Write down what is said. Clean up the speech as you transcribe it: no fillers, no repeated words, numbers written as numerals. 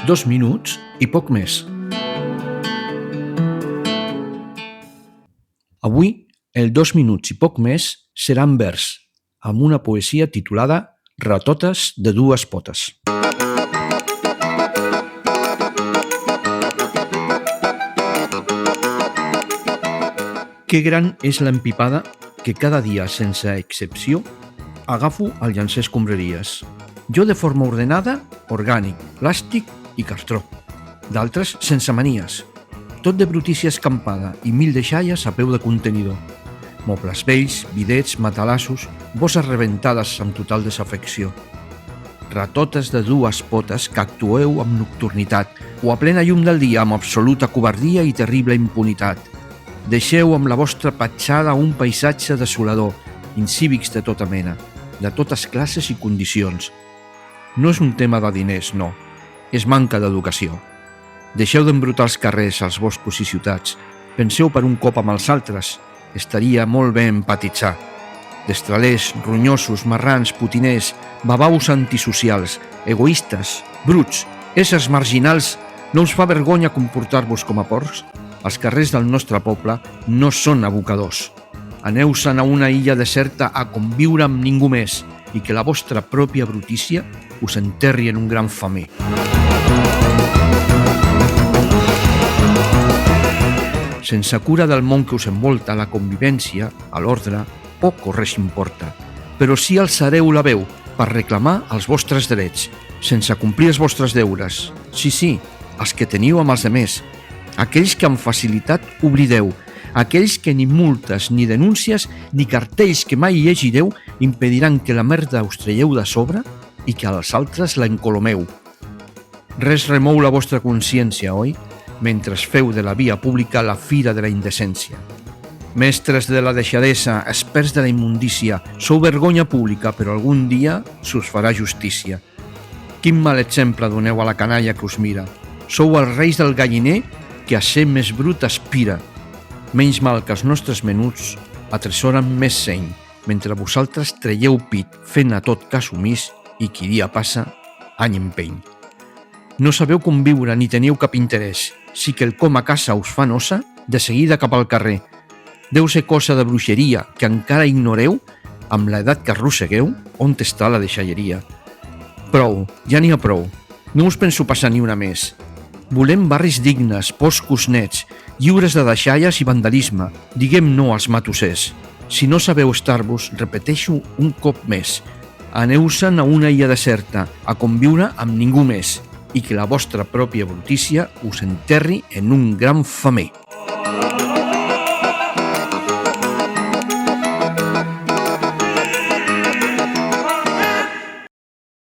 2 minuts i poc més. Avui, el 2 minuts i poc més serà en vers, amb una poesia titulada Ratotes de dues potes. Que gran és l'empipada que cada dia, sense excepció, agafo al llançar escombraries. Jo de forma ordenada, orgànic, plàstic i cartró. D'altres sense manies. Tot de brutícia escampada i mil deixalles a peu de contenidor. Mobles vells, bidets, matalassos, bosses rebentades amb total desafecció. Ratotes de dues potes que actueu amb nocturnitat o a plena llum del dia amb absoluta covardia i terrible impunitat. Deixeu amb la vostra petjada un paisatge desolador, incívics de tota mena, de totes classes i condicions. No és un tema de diners, no. És manca d'educació. Deixeu d'embrutar els carrers, els boscos i ciutats. Penseu per un cop amb els altres. Estaria molt bé empatitzar. Destralers, ronyosos, marrans, putiners, babaus antisocials, egoistes, bruts, éssers marginals, no us fa vergonya comportar-vos com a porcs? Els carrers del nostre poble no són abocadors. Aneu-se'n a una illa deserta a conviure amb ningú més i que la vostra pròpia brutícia us enterri en un gran famer. Sense cura del món que us envolta, la convivència, a l'ordre, poc o res importa. Però sí alçareu la veu per reclamar els vostres drets, sense complir els vostres deures. Sí, els que teniu amb els demés. Aquells que amb facilitat oblideu, aquells que ni multes, ni denúncies, ni cartells que mai llegireu impediran que la merda us traieu de sobre i que als altres la encolomeu. Res remou la vostra consciència, oi? Mentre feu de la via pública la fira de la indecència. Mestres de la deixadesa, experts de la immundícia, sou vergonya pública, però algun dia s'us farà justícia. Quin mal exemple doneu a la canalla que us mira. Sou els reis del galliner que a ser més brut aspira. Menys mal que els nostres menuts atresoren més seny, mentre vosaltres traieu pit fent a tot cas omís i qui dia passa, any empeny. No sabeu conviure ni teniu cap interès. Si quelcom a casa us fa nosa, de seguida cap al carrer. Deu ser cosa de bruixeria que encara ignoreu, amb l'edat que arrossegueu, on està la deixalleria. Prou, ja n'hi ha prou. No us penso passar ni una més. Volem barris dignes, boscos nets, lliures de deixalles i vandalisme. Diguem no als matossers. Si no sabeu estar-vos, repeteixo un cop més. Aneu-se'n a una illa deserta, a conviure amb ningú més, i que la vostra pròpia brutícia us enterri en un gran famer.